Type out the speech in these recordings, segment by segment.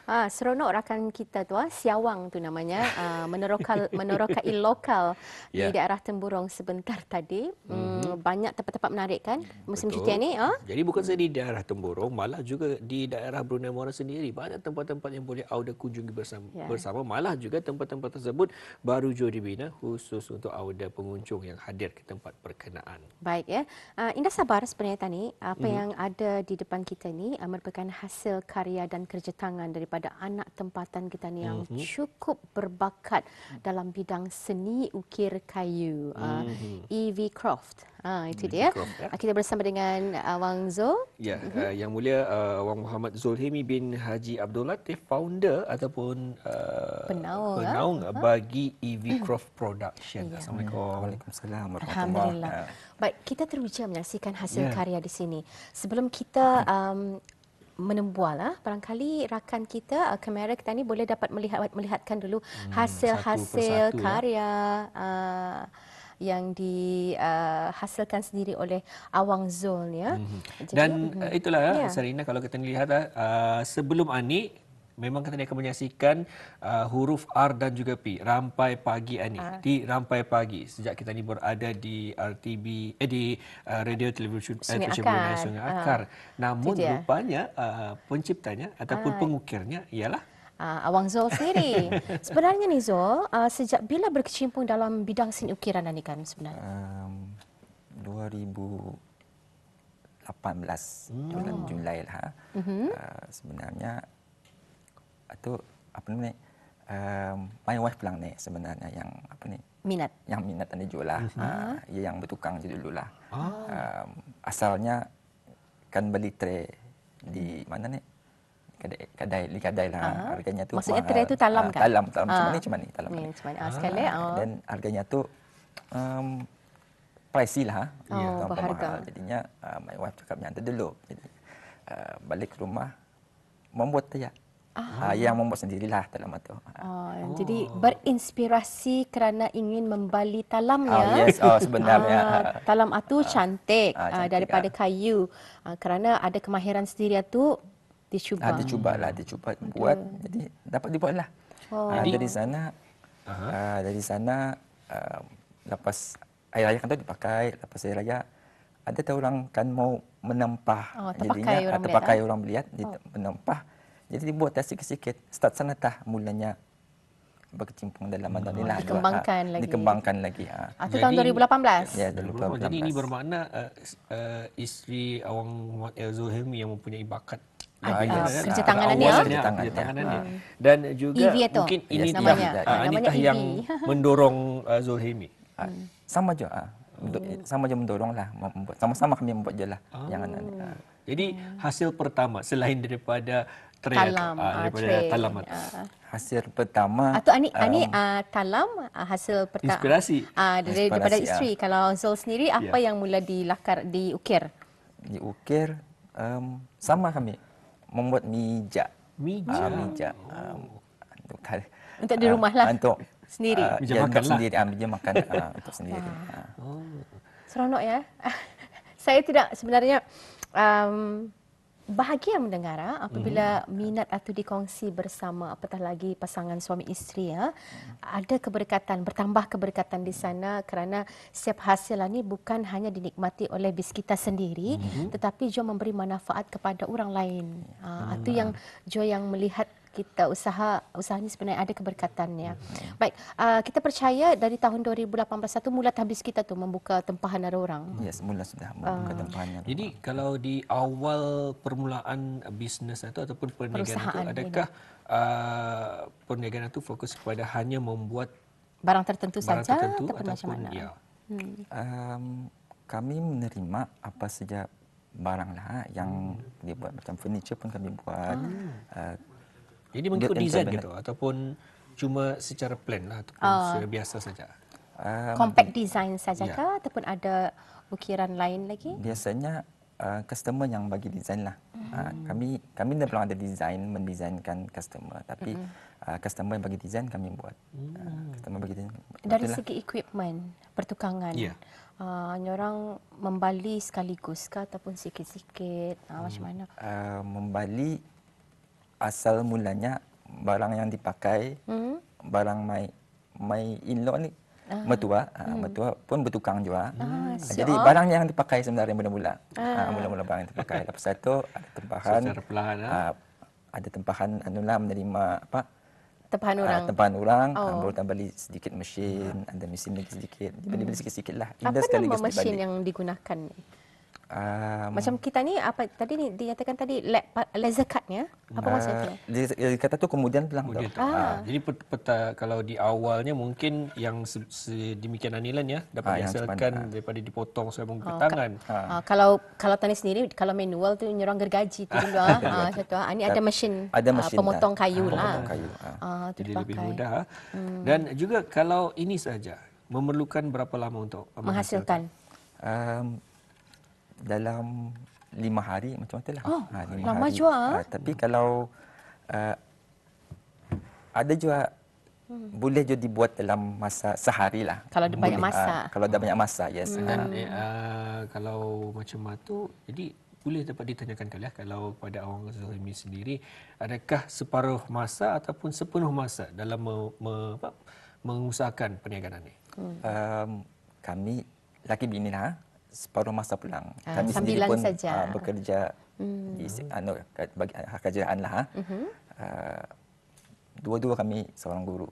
Seronok rakan kita tu, Siawang tu namanya, menerokai lokal di Ya. daerah Temburong sebentar tadi. Banyak tempat-tempat menarik kan musim cuti Betul. ni. Jadi bukan saja di daerah Temburong, malah juga di daerah Brunei Darul sendiri banyak tempat-tempat yang boleh Auda kunjungi Ya. bersama. Malah juga tempat-tempat tersebut baru juga dibina khusus untuk Auda pengunjung yang hadir ke tempat berkenaan. Baik ya. Indah sabar sebenarnya Tani. Apa yang ada di depan kita ni merupakan hasil karya dan kerja tangan daripada anak tempatan kita ni yang cukup berbakat dalam bidang seni ukir kayu. E.V. Croft. Itu E.V. dia. Croft, ya. Kita bersama dengan Wang Zul. Ya, Yang Mulia Wang Muhammad Zulhimi bin Haji Abdul Latif, founder ataupun Penaung, penaung bagi E.V. Croft Production. Ya. Assalamualaikum. Waalaikumsalam warahmatullahi Alhamdulillah. wabarakatuh. Baik, kita teruja menyaksikan hasil Ya. karya di sini. Sebelum kita menembual, barangkali rakan kita, kamera kita ni boleh dapat melihatkan dulu hasil-hasil satu persatu, karya yang dihasilkan sendiri oleh Awang Zul ya. Jadi, Dan itulah Ya. Sarina, kalau kita lihat sebelum Ani memang kita akan menyaksikan huruf R dan juga P rampai pagi Ani di rampai pagi sejak kita ni berada di RTB di Radio Television Sungai Brunei Akar. Sungai Akar. Namun dia. rupanya penciptanya ataupun pengukirnya ialah Awang Zul sendiri. Sebenarnya ni Zul, sejak bila berkecimpung dalam bidang seni ukiran ni kan sebenarnya? 2018 bulan Julai lah. Sebenarnya itu apa namanya? My wife pulang ni sebenarnya yang apa ni? Minat. Yang minat tadi jual lah. Ia yang bertukang je dulu lah. Asalnya kan beli tray di mana ni? Kedai lah. Harganya tu Maksudnya mahal. tray tu talam kan? Talam macam ni talam ni. Macam mana? Sekali. Dan harganya tu pricey lah. Oh, Terlampau berharga. mahal. Jadinya my wife cakap yang tu dulu. Jadi balik ke rumah membuat dia. Yang membuat sendirilah talam tu. Jadi berinspirasi kerana ingin membali talamnya. Yes, sebenarnya. Talam itu cantik, Cantik, daripada kayu. Kerana ada kemahiran sendiri itu dicuba. Dicuba buat. Jadi dapat dibuatlah. Dari sana lepas air raya kan tu dipakai, lepas air raya ada orang kan mau menempah. Terpakai orang terpakai melihat, orang melihat, menempah. Jadi dibuat sikit-sikit. Start sana mulanya berkecimpung dalam bidang ni lah. Dikembangkan lagi. Itu tahun 2018. Ya, 2018. Jadi ini bermakna isteri Awang Muhammad Zulhimi yang mempunyai bakat kerja tangan ni. kerja tangan dia. Dan juga EV itu mungkin ini namanya. Anita EV. yang mendorong Zulhimi. Sama je. Sama je mendorong lah. Sama-sama kami membuat je lah. Jangan Jadi hasil pertama selain daripada Talam, talam hasil pertama Atau Ani talam hasil pertama inspirasi daripada isteri. Kalau Zul sendiri apa yang mula diukir? Diukir sama kami membuat meja. Meja. Untuk di rumah lah. Untuk Meja sendiri. makan lah. Sendiri, meja makan untuk sendiri. Seronok ya. Saya tidak sebenarnya bahagia mendengar apabila minat itu dikongsi bersama, apatah lagi pasangan suami isteri ya. Ada keberkatan, bertambah keberkatan di sana kerana setiap hasil ini bukan hanya dinikmati oleh bis kita sendiri, tetapi juga memberi manfaat kepada orang lain. Itu yang juga yang melihat kita usaha ini sebenarnya ada keberkatannya. Baik, kita percaya dari tahun 2018 itu mula habis kita tu membuka tempahan ada orang. Yes, mula sudah membuka tempahannya. Jadi kalau di awal permulaan bisnes itu ataupun perniagaan itu, adakah perniagaan itu fokus kepada hanya membuat barang tertentu saja ataupun macam mana? Ya. Kami menerima apa saja barang lah yang dibuat, macam furniture pun kami buat. Jadi mengikut design gitu ataupun cuma secara plan lah ataupun secara biasa saja. Compact design sajakah ataupun ada ukiran lain lagi? Biasanya customer yang bagi design lah. Kami belum ada design mendesainkan customer, tapi customer yang bagi design kami buat. Customer bagi design. Dari segi equipment, pertukangan. Orang membali sekaligus kah ataupun sikit-sikit macam mana? Membali asal mulanya barang yang dipakai, barang my in-law ni, mertua pun bertukang juga. Jadi barang yang dipakai sebenarnya mula-mula. Mula-mula barang yang dipakai. Lepas itu ada tempahan. Secara perlahan. Ada tempahan anulah menerima apa? Tempahan orang. Tempahan orang, baru tambah beli sedikit mesin, ada mesin lagi sedikit. Beli sikit-sikit lah. Apa nama mesin yang digunakan? Macam kita ni apa tadi ni dinyatakan tadi laser cutnya apa maksudnya? Laser cut tu kemudian pulang tu. Jadi kalau di awalnya mungkin yang sedemikian anilan ya dapat dihasilkan daripada dipotong sampai menggunakan tangan. Kalau tani sendiri kalau manual tu nyorang gergaji tu dulu satu. Ini ada mesin pemotong kayu lah. Jadi lebih mudah. Dan juga kalau ini saja memerlukan berapa lama untuk menghasilkan? Dalam 5 hari macam itulah. Lama juga. Tapi kalau ada juga boleh je dibuat dalam masa sehari lah. Kalau ada banyak masa. Kalau ada banyak masa, yes. Dan kalau macam tu, jadi boleh dapat ditanyakan kali kalau pada Awang Zahimi sendiri, adakah separuh masa ataupun sepenuh masa dalam mengusahakan perniagaan ini? Kami laki bini lah. Separuh masa pulang. Kami sendiri sambilan pun saja. Bekerja di kerajaan lah. Dua-dua kami seorang guru.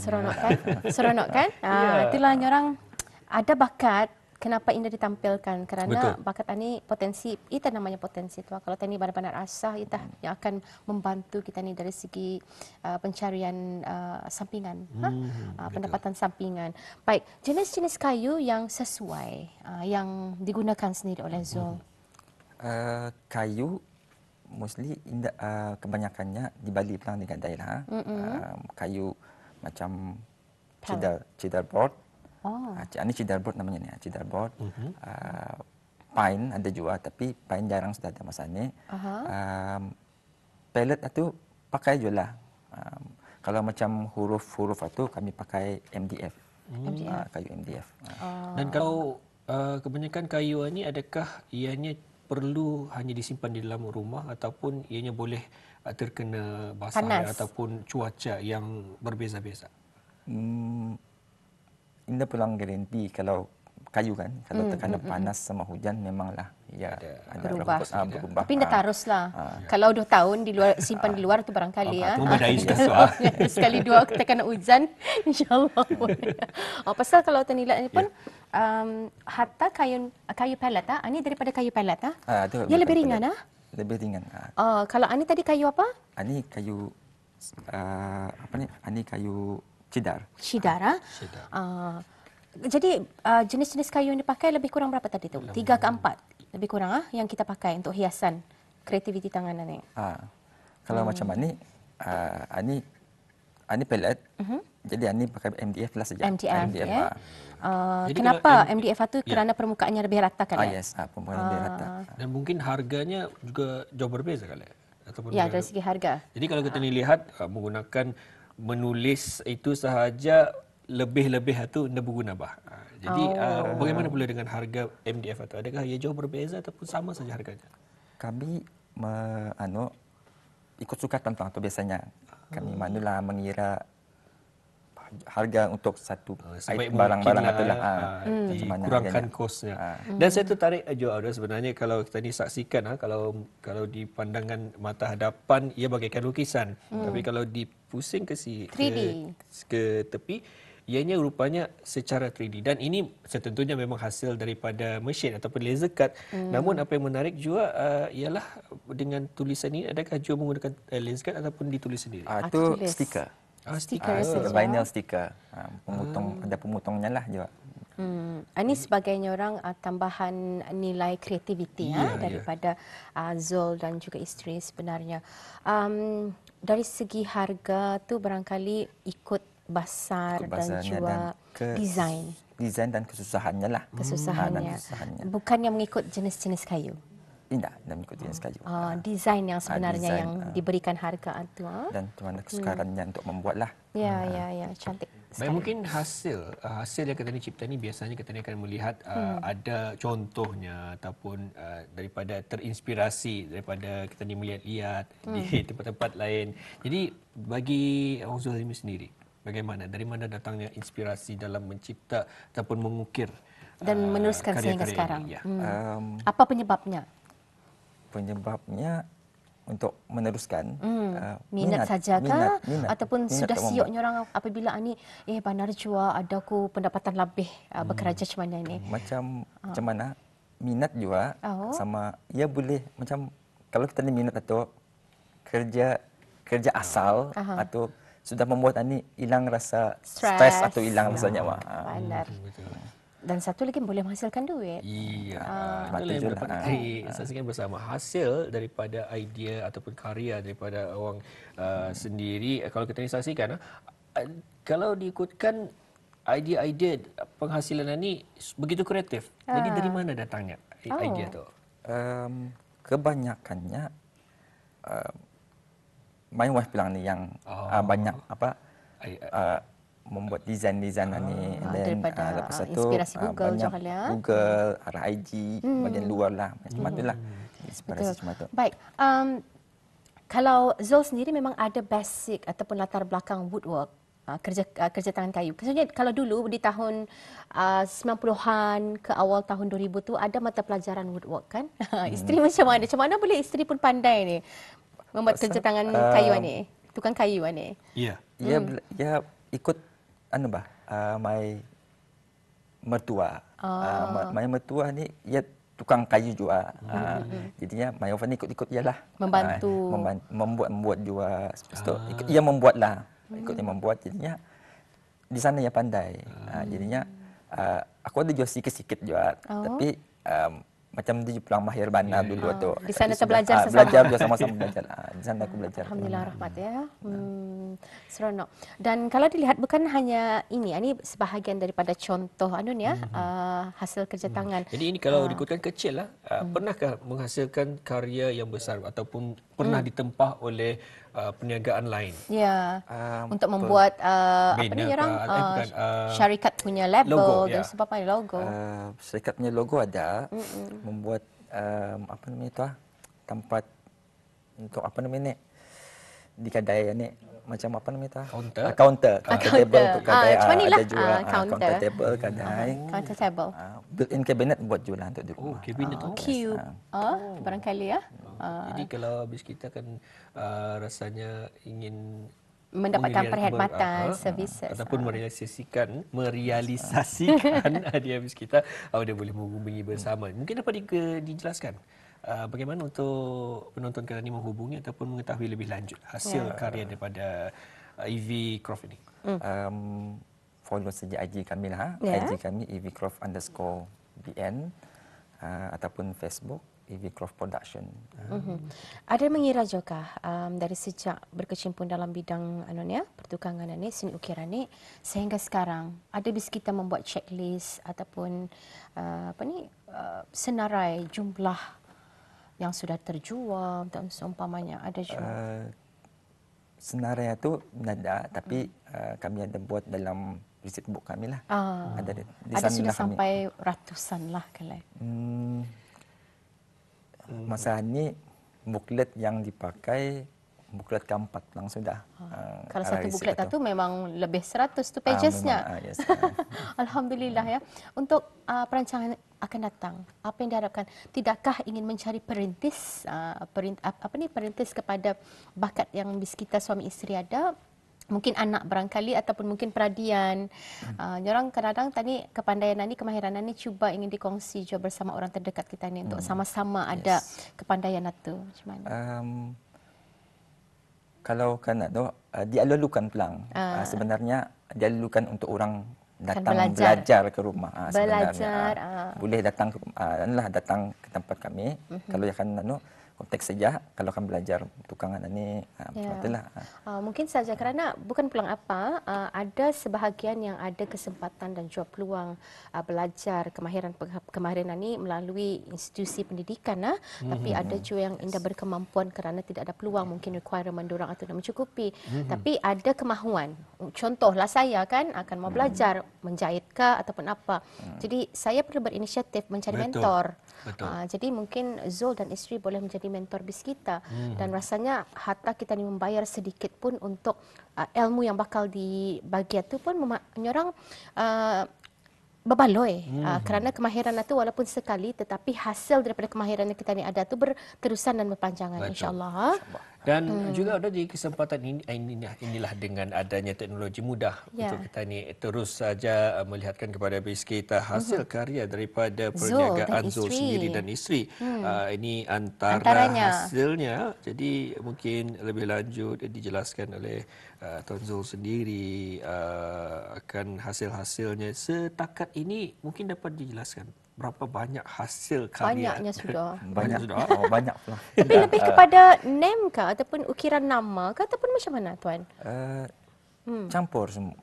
Seronok kan? Seronok kan? Itulah orang ada bakat. Kenapa Indah ditampilkan? Kerana bakat ini potensi, itu namanya potensi tu. Kalau tani benar-benar asah, itu yang akan membantu kita ni dari segi pencarian sampingan, pendapatan sampingan. Baik, jenis-jenis kayu yang sesuai, yang digunakan sendiri oleh Zul. Kayu, mostly kebanyakannya di Bali pulang di Gadai lah. Kayu macam cedar board. Ini cedar board namanya ni, cedar board. Pine ada juga, tapi pine jarang sudah ada masa ni. Pellet itu pakai je lah. Kalau macam huruf itu kami pakai MDF. Kayu MDF. Dan kalau kebanyakan kayu ini, adakah ianya perlu hanya disimpan di dalam rumah ataupun ianya boleh terkena basah ataupun cuaca yang berbeza-beza? Indah pulang garanti kalau kayu kan, kalau terkena panas sama hujan memanglah ya ada berubah. Tapi Indah taruslah. Kalau 2 tahun di luar simpan di luar tu barangkali Memadai sudah. Sekali dua kita kena hujan, insya-Allah boleh. Pasal kalau tenilat ni pun hatta kayu pellet ini daripada kayu pellet dia lebih ringan Lebih ringan. Kalau ani tadi kayu apa? Ani kayu Ani kayu cedar. Cedar. Jadi jenis-jenis kayu yang dipakai lebih kurang berapa tadi tu? 3 ke 4 lebih kurang yang kita pakai untuk hiasan kreativiti tangan ni. Kalau macam ani pellet. Jadi ani pakai MDF lah saja. MDF. Kenapa MDF itu? Kerana permukaannya lebih rata kan? Yes, permukaan lebih rata. Dan mungkin harganya juga jauh berbeza kali. Ya, dari segi harga. Jadi kalau kita lihat menggunakan menulis itu sahaja lebih-lebih itu anda berguna bah. Jadi bagaimana pula dengan harga MDF itu? Adakah ia jauh berbeza ataupun sama saja harganya? Kami ikut sukatan tu biasanya. Kami manulah mengira harga untuk satu barang-barang itulah dikurangkan kosnya. Dan saya tertarik juga sebenarnya kalau kita ni saksikan kalau di pandangan mata hadapan ia bagaikan lukisan. Tapi kalau dipusing ke tepi ianya rupanya secara 3D dan ini tentunya memang hasil daripada mesin ataupun laser cut. Namun apa yang menarik juga ialah dengan tulisan ini adakah juga menggunakan laser cut ataupun ditulis sendiri? Itu stiker. Stiker vinyl stiker. Ada pemotongnya lah juga. Ini sebagainya orang tambahan nilai kreativiti daripada Zul dan juga isteri sebenarnya. Dari segi harga tu barangkali ikut basar dan juga desain. Desain dan kesusahannya lah. Kesusahannya. Bukan yang mengikut jenis-jenis kayu. Tidak mengikut jenis kayu. Desain yang sebenarnya yang diberikan harga itu. Dan macam mana kesukarannya untuk membuat lah. Ya, cantik. Baik, mungkin hasil yang kita ni cipta ni biasanya kita ni akan melihat ada contohnya ataupun daripada terinspirasi daripada kita ni melihat-lihat di tempat-tempat lain. Jadi bagi Abang Zulhazmi sendiri, bagaimana, dari mana datangnya inspirasi dalam mencipta ataupun mengukir dan meneruskan sehingga karya-karya sekarang? ini? Ya. Apa penyebabnya? Penyebabnya untuk meneruskan Minat sajakah minat ataupun sudah tak sioknya orang apabila ni Bandar Jua ada ku pendapatan lebih bekerja macam mana ni? macam mana minat juga sama ia boleh macam kalau kita ni minat atau kerja asal atau sudah membuat ani hilang rasa stres atau hilang rasanya Benar. Dan satu lagi boleh menghasilkan duit. Iya, betul itulah yang juga. dapat kita saksikan bersama. Hasil daripada idea ataupun karya daripada orang sendiri. Kalau kita ni saksikan, kalau diikutkan idea-idea penghasilan ni begitu kreatif. Jadi dari mana datangnya idea tu? Kebanyakannya main wife bilang ni yang banyak membuat desain-desain ni, daripada lepas itu inspirasi Google banyak juga ya. Google, RIG, bagian luar lah, macam itulah inspirasi macam tu. Baik, kalau Zul sendiri memang ada basic ataupun latar belakang woodwork, kerja tangan kayu. Maksudnya kalau dulu di tahun 90-an ke awal tahun 2000 tu ada mata pelajaran woodwork kan? Isteri macam mana? Macam mana boleh isteri pun pandai ni membuat kerja tangan kayu ni? Tukang kayu ni. Ya. Ia ikut my mertua. My mertua ni ia tukang kayu juga. Jadinya my wife ni ikut-ikut ialah. Membantu. Membuat juga. Lepas tu ia membuatlah. Ikut dia membuat, jadinya di sana ia pandai. Jadinya aku ada juga sikit-sikit juga. Tapi macam dia pulang mahir bandar dulu tu. Di sana terbelajar sesama. Belajar juga sama-sama belajar. Di sana aku belajar. Alhamdulillah rahmat ya. Seronok. Dan kalau dilihat bukan hanya ini sebahagian daripada contoh hasil kerja tangan. Jadi ini kalau diikutkan kecil lah, pernahkah menghasilkan karya yang besar ataupun pernah ditempah oleh perniagaan lain? Ya. Untuk membuat syarikat punya label logo, dan sebagainya logo. Syarikat punya logo ada. Membuat tempat untuk di kedai ni macam counter table untuk kedai ada juga counter table kedai counter table built-in cabinet buat jualan untuk di rumah. Cabinet cube barangkali ya. Jadi kalau habis kita kan rasanya ingin mendapatkan perkhidmatan services ataupun merealisasikan di habis kita, dia boleh menghubungi bersama. Mungkin dapat dijelaskan bagaimana untuk penonton kita ni menghubungi ataupun mengetahui lebih lanjut hasil karya daripada EV Croft ini? Follow saja IG kami lah. IG kami evcroft_bn ataupun Facebook EV Croft Production. Ada mengira juga dari sejak berkecimpung dalam bidang pertukangan ini, seni ukiran ini sehingga sekarang ada bis kita membuat checklist ataupun senarai jumlah yang sudah terjual dan seumpamanya ada juga. Senarai itu ada, tapi kami ada buat dalam receipt book kami lah. Ada sudah sampai ratusan lah kalau. Masa ni buklet yang dipakai buklet keempat langsung dah. Kalau satu buklet itu memang lebih 100 tu pagesnya. Yes. Alhamdulillah ya. Untuk perancangan akan datang, apa yang diharapkan? Tidakkah ingin mencari perintis perintis kepada bakat yang bis kita suami isteri ada? Mungkin anak barangkali ataupun mungkin peradian. Orang kadang-kadang tadi kepandaian ni, kemahiran ni cuba ingin dikongsi juga bersama orang terdekat kita ni untuk sama-sama ada kepandaian itu. Macam mana? Kalau dialulukan pelang. Sebenarnya dialulukan untuk orang datang belajar ke rumah. Sebenarnya boleh datang ke tempat kami. Kalau akan konteks saja kalau akan belajar tukangan ini macam itulah. Mungkin saja kerana bukan peluang apa, ada sebahagian yang ada kesempatan dan juga peluang belajar kemahiran ini melalui institusi pendidikan, tapi ada juga yang indah berkemampuan kerana tidak ada peluang, mungkin requirement diorang atau tidak mencukupi, tapi ada kemahuan. Contohlah saya kan akan mau belajar menjahit ke ataupun apa. Jadi saya perlu berinisiatif mencari mentor. Jadi mungkin Zul dan isteri boleh menjadi mentor bis kita dan rasanya hatta kita ni membayar sedikit pun untuk ilmu yang bakal dibagi itu pun menyorang berbaloi kerana kemahiran itu walaupun sekali tetapi hasil daripada kemahiran yang kita ni ada itu berterusan dan berpanjangan insya-Allah. Dan juga ada di kesempatan inilah dengan adanya teknologi mudah untuk kita ni terus saja melihatkan kepada base kita hasil karya daripada perniagaan Zul sendiri dan isteri. Ini antaranya hasilnya. Jadi mungkin lebih lanjut dijelaskan oleh Tuan Zul sendiri akan hasil-hasilnya. Setakat ini mungkin dapat dijelaskan berapa banyak hasil karya? Banyaknya sudah. Banyak sudah. Banyak pula. Tapi lebih kepada name kah ataupun ukiran nama kah ataupun macam mana tuan? Campur semua.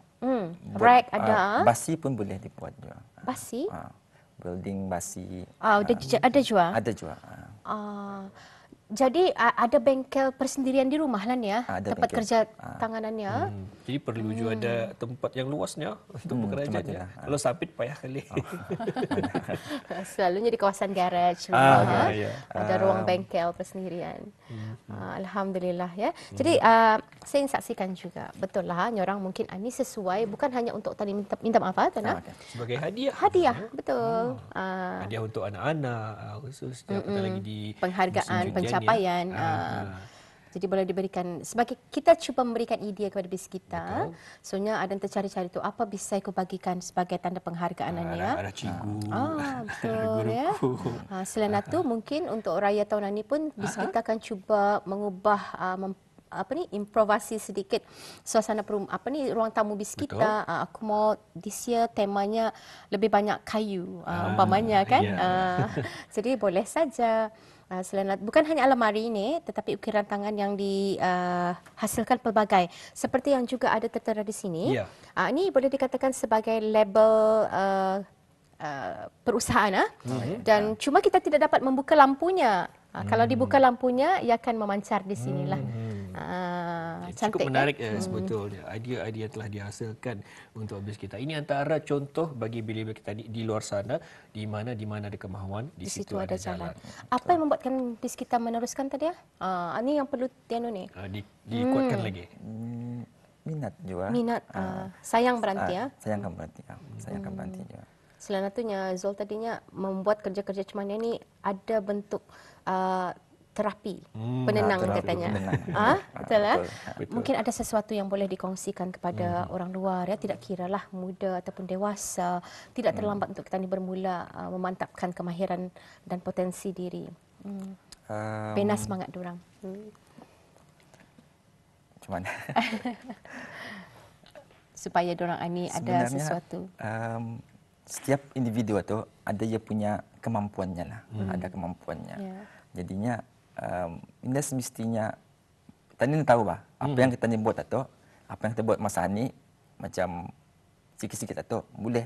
Rag ada. Basi pun boleh dibuat juga. Basi? Building basi. Ada juga. Ada juga. Jadi ada bengkel persendirian di rumah lah ni ya, tempat bengkel. kerja tanganannya. Jadi perlu juga ada tempat yang luasnya untuk pekerjaannya. Kalau sempit payah kali. Selalunya di kawasan garage rumah. Ada ruang bengkel persendirian. Alhamdulillah ya. Jadi saya ingin saksikan juga, betul lah orang mungkin ini sesuai bukan hanya untuk tadi minta maaf tuan. Sebagai hadiah. Hadiah, betul. Hadiah untuk anak-anak khususnya lagi di penghargaan, pencapaian. Jadi boleh diberikan sebagai kita cuba memberikan idea kepada bis kita. Soalnya ada yang tercari-cari tu apa bisa aku bagikan sebagai tanda penghargaan ya. Ada cikgu. Betul ya. Selain itu mungkin untuk raya tahun ini pun bis kita akan cuba mengubah improvasi sedikit suasana ruang tamu bis kita. Aku mau this year temanya lebih banyak kayu umpamanya kan. Jadi boleh saja. Selain bukan hanya almari ini tetapi ukiran tangan yang dihasilkan pelbagai seperti yang juga ada tertera di sini. Ini boleh dikatakan sebagai label perusahaan dan cuma kita tidak dapat membuka lampunya. Kalau dibuka lampunya ia akan memancar di sinilah. Cukup menarik sebetulnya idea-idea yang telah dihasilkan untuk bis kita. Ini antara contoh bagi bila-bila kita di luar sana di mana ada kemahuan di situ ada jalan. Apa yang membuatkan bis kita meneruskan tadi ini yang perlu ni dikuatkan lagi. Minat juga. Minat sayang berhenti Sayangkan berhenti. Sayangkan berhenti juga. Selain itunya Zul tadinya membuat kerja-kerja macam mana ni ada bentuk terapi penenang katanya. Betul lah. Mungkin ada sesuatu yang boleh dikongsikan kepada orang luar ya, tidak kiralah muda ataupun dewasa, tidak terlambat untuk kita ni bermula memantapkan kemahiran dan potensi diri. Bina semangat diorang. Macam mana? Supaya diorang ni ada sesuatu. Setiap individu itu ada dia punya kemampuannya lah. Ada kemampuannya. Jadinya ini semestinya kita ni tahu bah apa yang kita ni buat atau apa yang kita buat masa ni macam sikit-sikit atau boleh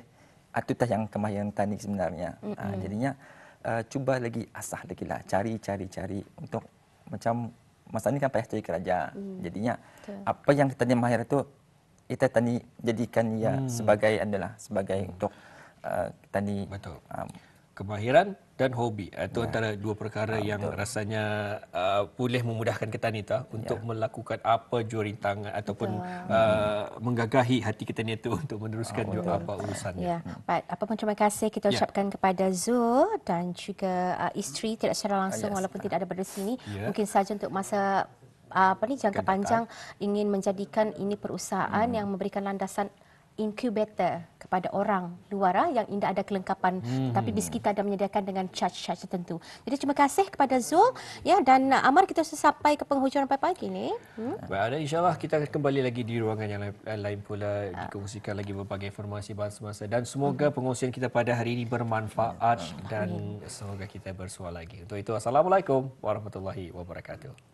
atutah yang kemahiran tani sebenarnya. Jadinya cuba lagi asah lagi lah, cari untuk macam masa ni kan payah cari kerja. Jadinya apa yang kita ni mahir itu kita tani jadikan ia sebagai untuk kita ni kemahiran dan hobi itu antara dua perkara yang rasanya boleh memudahkan kita ni untuk melakukan apa jua rintangan ataupun menggagahi hati kita ni itu untuk meneruskan juga apa urusannya. Baik, apa pun terima kasih kita ucapkan kepada Zul dan juga isteri tidak secara langsung walaupun tidak ada berada di sini. Mungkin saja untuk masa jangka panjang ingin menjadikan ini perusahaan yang memberikan landasan incubator kepada orang luar yang tidak ada kelengkapan, tapi BIS kita ada menyediakan dengan charge tertentu. Jadi terima kasih kepada Zul ya, dan Amar, kita sudah sampai ke penghujung pagi ni. Baik, insyaAllah kita akan kembali lagi di ruangan yang lain pula, dikongsikan lagi berbagai informasi semasa, dan semoga pengongsian kita pada hari ini bermanfaat dan semoga kita bersuara lagi. Untuk itu, Assalamualaikum warahmatullahi wabarakatuh.